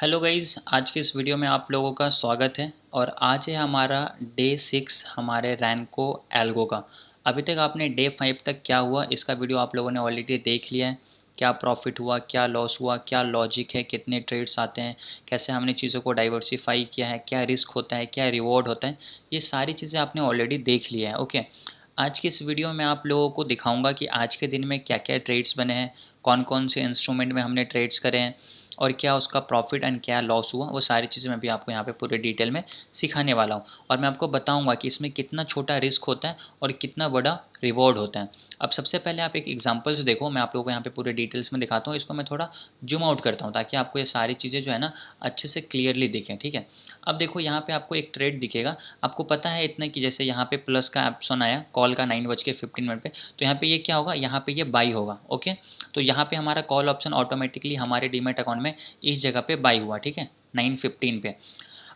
Hello guys, आज के इस वीडियो में आप लोगों का स्वागत है। और आज है हमारा डे 6 हमारे रैनको एल्गो का। अभी तक आपने डे 5 तक क्या हुआ इसका वीडियो आप लोगों ने ऑलरेडी देख लिया है। क्या प्रॉफिट हुआ, क्या लॉस हुआ, क्या लॉजिक है, कितने ट्रेड्स आते हैं, कैसे हमने चीज़ों को डाइवर्सिफाई किया है, क्या रिस्क होता है, क्या रिवॉर्ड होता है, ये सारी चीज़ें आपने ऑलरेडी देख लिया है। ओके, आज की इस वीडियो में आप लोगों को दिखाऊंगा कि आज के दिन में क्या क्या ट्रेड्स बने हैं, कौन कौन से इंस्ट्रूमेंट में हमने ट्रेड्स करे हैं और क्या उसका प्रॉफिट एंड क्या लॉस हुआ, वो सारी चीज़ें मैं भी आपको यहाँ पे पूरे डिटेल में सिखाने वाला हूँ। और मैं आपको बताऊँगा कि इसमें कितना छोटा रिस्क होता है और कितना बड़ा रिवॉर्ड होता है। अब सबसे पहले आप एक एग्जांपल से देखो, मैं आप लोगों को यहाँ पे पूरे डिटेल्स में दिखाता हूँ। इसको मैं थोड़ा जूम आउट करता हूँ ताकि आपको ये सारी चीज़ें जो है ना अच्छे से क्लियरली दिखें। ठीक है, अब देखो यहाँ पे आपको एक ट्रेड दिखेगा। आपको पता है इतना कि जैसे यहाँ पे प्लस का ऑप्शन आया कॉल का 9:15 पे, तो यहाँ पे ये क्या होगा, यहाँ पे ये बाई होगा। ओके, तो यहाँ पे हमारा कॉल ऑप्शन ऑटोमेटिकली हमारे डीमैट अकाउंट में इस जगह पे बाई हुआ। ठीक है, 9:15 पे।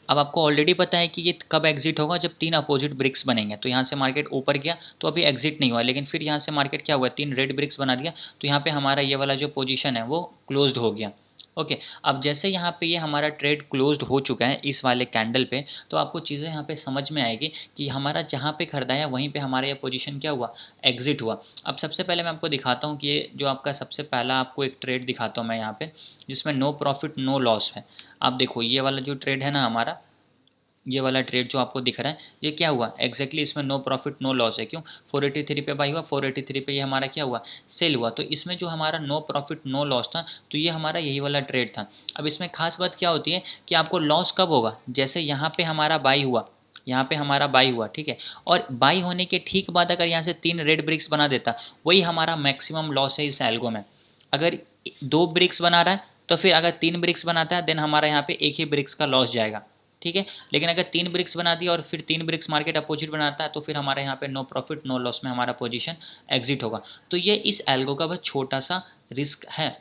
अब आपको ऑलरेडी पता है कि ये कब एग्जिट होगा, जब तीन अपोजिट ब्रिक्स बनेंगे। तो यहाँ से मार्केट ऊपर गया तो अभी एग्जिट नहीं हुआ, लेकिन फिर यहाँ से मार्केट क्या हुआ, तीन रेड ब्रिक्स बना दिया, तो यहाँ पे हमारा ये वाला जो पोजीशन है वो क्लोज्ड हो गया। ओके, अब जैसे यहाँ पे ये हमारा ट्रेड क्लोज्ड हो चुका है इस वाले कैंडल पे, तो आपको चीज़ें यहाँ पे समझ में आएगी कि हमारा जहाँ पे खरीदाया वहीं पे हमारा ये पोजीशन क्या हुआ, एग्जिट हुआ। अब सबसे पहले मैं आपको दिखाता हूँ कि ये जो आपका सबसे पहला आपको एक ट्रेड दिखाता हूँ मैं यहाँ पे, जिसमें नो प्रॉफिट नो लॉस है। आप देखो ये वाला जो ट्रेड है ना हमारा, ये वाला ट्रेड जो आपको दिख रहा है, ये क्या हुआ एग्जैक्टली, इसमें नो प्रॉफिट नो लॉस है। क्यों, 483 पे बाई हुआ, 483 पे ये हमारा क्या हुआ, सेल हुआ। तो इसमें जो हमारा नो प्रॉफिट नो लॉस था, तो ये हमारा यही वाला ट्रेड था। अब इसमें खास बात क्या होती है कि आपको लॉस कब होगा, जैसे यहाँ पे हमारा बाई हुआ, यहाँ पे हमारा बाई हुआ। ठीक है, और बाई होने के ठीक बाद अगर यहाँ से तीन रेड ब्रिक्स बना देता, वही हमारा मैक्सिमम लॉस है इस एल्गो में। अगर दो ब्रिक्स बना रहा है तो फिर अगर तीन ब्रिक्स बनाता है देन हमारा यहाँ पे एक ही ब्रिक्स का लॉस जाएगा। ठीक है, लेकिन अगर तीन ब्रिक्स बना दिया और फिर तीन ब्रिक्स मार्केट अपोजिट बनाता है, तो फिर हमारे यहाँ पे नो प्रॉफिट नो लॉस में हमारा पोजीशन एग्जिट होगा। तो ये इस एल्गो का बस छोटा सा रिस्क है।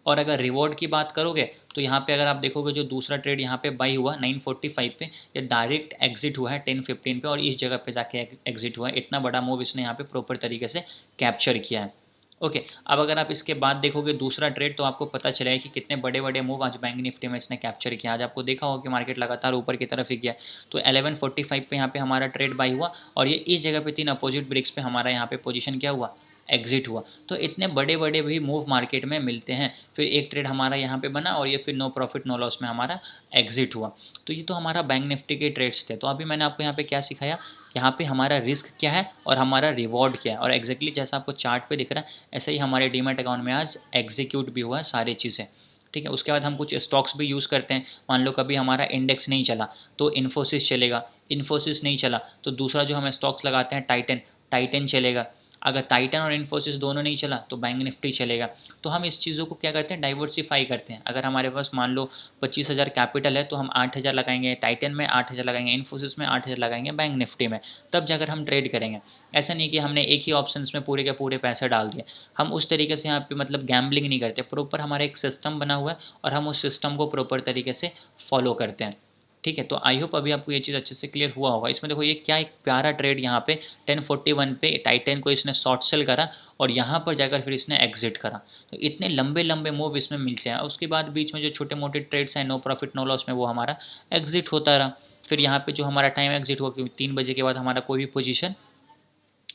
और अगर रिवॉर्ड की बात करोगे तो यहाँ पे अगर आप देखोगे जो दूसरा ट्रेड यहाँ पे बाई हुआ 9:45 पे, ये डायरेक्ट एग्जिट हुआ है 10:15 पे और इस जगह पे जाके एग्जिट हुआ है। इतना बड़ा मूव इसने यहाँ पे प्रॉपर तरीके से कैप्चर किया है। ओके, अब अगर आप इसके बाद देखोगे दूसरा ट्रेड, तो आपको पता चलेगा कि कितने बड़े बड़े मूव आज बैंक निफ्टी में इसने कैप्चर किया। आज आपको देखा होगा कि मार्केट लगातार ऊपर की तरफ ही गया। तो 11:45 पे यहाँ पे हमारा ट्रेड बाई हुआ और ये इस जगह पे तीन अपोजिट ब्रिक्स पे हमारा यहाँ पे पोजीशन क्या हुआ, एग्जिट हुआ। तो इतने बड़े बड़े भी मूव मार्केट में मिलते हैं। फिर एक ट्रेड हमारा यहाँ पे बना और ये फिर नो प्रॉफिट नो लॉस में हमारा एग्जिट हुआ। तो ये तो हमारा बैंक निफ्टी के ट्रेड्स थे। तो अभी मैंने आपको यहाँ पे क्या सिखाया, यहाँ पे हमारा रिस्क क्या है और हमारा रिवॉर्ड क्या है। और एग्जैक्टली जैसा आपको चार्ट पे दिख रहा है, ऐसे ही हमारे डीमैट अकाउंट में आज एग्जीक्यूट भी हुआ है सारी चीज़ें। ठीक है, उसके बाद हम कुछ स्टॉक्स भी यूज़ करते हैं। मान लो कभी हमारा इंडेक्स नहीं चला तो इन्फोसिस चलेगा, इन्फोसिस नहीं चला तो दूसरा जो हम स्टॉक्स लगाते हैं टाइटन, टाइटन चलेगा। अगर टाइटन और इन्फोसिस दोनों नहीं चला तो बैंक निफ्टी चलेगा। तो हम इस चीज़ों को क्या करते हैं, डाइवर्सिफाई करते हैं। अगर हमारे पास मान लो 25,000 कैपिटल है तो हम 8,000 लगाएंगे टाइटन में, 8,000 लगाएंगे इन्फोसिस में, 8,000 लगाएंगे बैंक निफ्टी में, तब जाकर हम ट्रेड करेंगे। ऐसा नहीं कि हमने एक ही ऑप्शंस में पूरे के पूरे पैसे डाल दिए। हम उस तरीके से यहाँ पे मतलब गैम्बलिंग नहीं करते। प्रॉपर हमारा एक सिस्टम बना हुआ है और हम उस सिस्टम को प्रॉपर तरीके से फॉलो करते हैं। ठीक है, तो आई होप अभी आपको ये चीज़ अच्छे से क्लियर हुआ होगा। इसमें देखो ये क्या एक प्यारा ट्रेड यहाँ पे 10:41 पे टाइटन को इसने शॉर्ट सेल करा और यहाँ पर जाकर फिर इसने एग्जिट करा। तो इतने लंबे लंबे मूव इसमें मिलते हैं। उसके बाद बीच में जो छोटे मोटे ट्रेड्स हैं नो प्रॉफिट नो लॉस में, वो हमारा एग्जिट होता रहा। फिर यहाँ पे जो हमारा टाइम एग्जिट हुआ कि 3 बजे के बाद हमारा कोई भी पोजीशन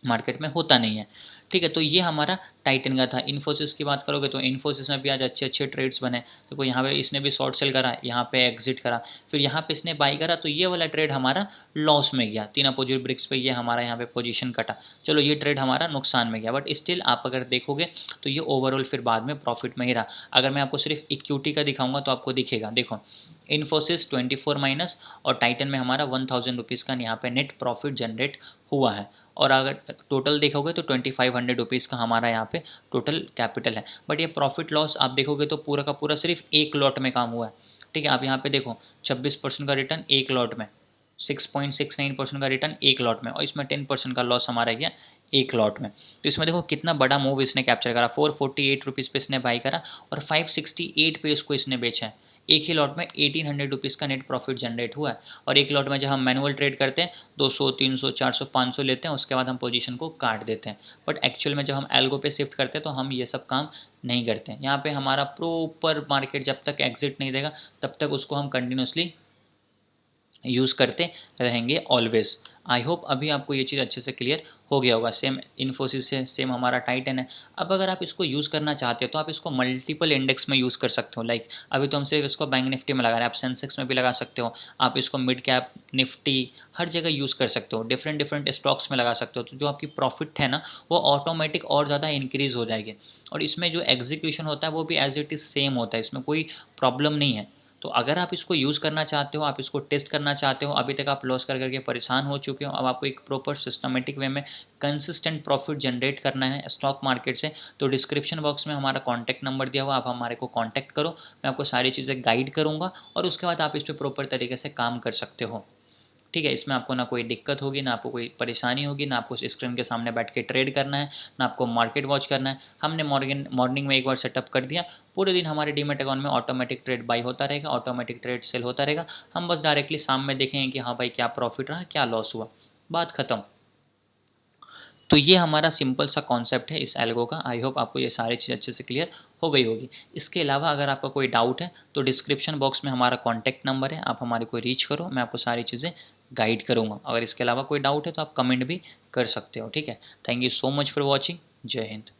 मार्केट में होता नहीं है। ठीक है, तो ये हमारा टाइटन का था। इन्फोसिस की बात करोगे तो इन्फोसिस में भी आज अच्छे अच्छे ट्रेड्स बने। देखो यहाँ पे इसने भी शॉर्ट सेल करा, यहाँ पे एग्जिट करा, फिर यहाँ पे इसने बाई करा, तो ये वाला ट्रेड हमारा लॉस में गया। तीन अपोजिट ब्रिक्स पे ये हमारा यहाँ पे पोजीशन कटा। चलो ये ट्रेड हमारा नुकसान में गया, बट स्टिल आप अगर देखोगे तो ये ओवरऑल फिर बाद में प्रॉफिट में ही रहा। अगर मैं आपको सिर्फ इक्विटी का दिखाऊंगा तो आपको दिखेगा, देखो इन्फोसिस 24 माइनस और टाइटन में हमारा 1,000 रुपीज़ का यहाँ पे नेट प्रॉफिट जनरेट हुआ है। और अगर टोटल देखोगे तो 2,500 रुपीज़ का हमारा यहाँ पे टोटल कैपिटल है। बट ये प्रॉफिट लॉस आप देखोगे तो पूरा का पूरा सिर्फ एक लॉट में काम हुआ है। ठीक है, आप यहाँ पे देखो 26% का रिटर्न एक लॉट में, 6.69% का रिटर्न एक लॉट में, और इसमें 10% का लॉस हमारा गया एक लॉट में। तो इसमें देखो कितना बड़ा मूव इसने कैप्चर करा। 448 रुपीज़ पे इसने बाई करा और 568 पे इसको इसने बेचा है। एक ही लॉट में 1800 रुपीज़ का नेट प्रॉफिट जनरेट हुआ है। और एक लॉट में जब हम मैनुअल ट्रेड करते हैं 200, 300, 400, 500 लेते हैं, उसके बाद हम पोजीशन को काट देते हैं। बट एक्चुअल में जब हम एल्गो पे शिफ्ट करते हैं तो हम ये सब काम नहीं करते हैं। यहाँ पे हमारा प्रॉपर मार्केट जब तक एग्जिट नहीं देगा तब तक उसको हम कंटिन्यूसली यूज़ करते रहेंगे ऑलवेज। आई होप अभी आपको ये चीज़ अच्छे से क्लियर हो गया होगा। सेम इन्फोसिस है, सेम हमारा टाइटन है। अब अगर आप इसको यूज़ करना चाहते हो तो आप इसको मल्टीपल इंडेक्स में यूज़ कर सकते हो। लाइक अभी तो हम सिर्फ इसको बैंक निफ्टी में लगा रहे हैं, आप सेंसेक्स में भी लगा सकते हो, आप इसको मिड कैप निफ्टी हर जगह यूज़ कर सकते हो, डिफरेंट डिफरेंट स्टॉक्स में लगा सकते हो। तो जो आपकी प्रॉफिट है ना वो ऑटोमेटिक और ज़्यादा इंक्रीज़ हो जाएगी। और इसमें जो एग्जीक्यूशन होता है वो भी एज इट इज़ सेम होता है, इसमें कोई प्रॉब्लम नहीं है। तो अगर आप इसको यूज़ करना चाहते हो, आप इसको टेस्ट करना चाहते हो, अभी तक आप लॉस कर करके परेशान हो चुके हो, अब आपको एक प्रॉपर सिस्टमेटिक वे में कंसिस्टेंट प्रॉफिट जनरेट करना है स्टॉक मार्केट से, तो डिस्क्रिप्शन बॉक्स में हमारा कॉन्टैक्ट नंबर दिया हुआ, आप हमारे को कॉन्टैक्ट करो। मैं आपको सारी चीज़ें गाइड करूँगा और उसके बाद आप इस पर प्रॉपर तरीके से काम कर सकते हो। ठीक है, इसमें आपको ना कोई दिक्कत होगी, ना आपको कोई परेशानी होगी, ना आपको स्क्रीन के सामने बैठ के ट्रेड करना है, ना आपको मार्केट वॉच करना है। हमने मॉर्निंग में एक बार सेटअप कर दिया, पूरे दिन हमारे डीमैट अकाउंट में ऑटोमेटिक ट्रेड बाई होता रहेगा, ऑटोमेटिक ट्रेड सेल होता रहेगा। हम बस डायरेक्टली शाम में देखेंगे कि हाँ भाई क्या प्रॉफिट रहा, क्या लॉस हुआ, बात खत्म। तो ये हमारा सिंपल सा कॉन्सेप्ट है इस एल्गो का। आई होप आपको ये सारी चीज़ अच्छे से क्लियर हो गई होगी। इसके अलावा अगर आपका कोई डाउट है तो डिस्क्रिप्शन बॉक्स में हमारा कॉन्टैक्ट नंबर है, आप हमारे को रीच करो, मैं आपको सारी चीज़ें गाइड करूँगा। अगर इसके अलावा कोई डाउट है तो आप कमेंट भी कर सकते हो। ठीक है, thank you so much for watching. जय हिंद।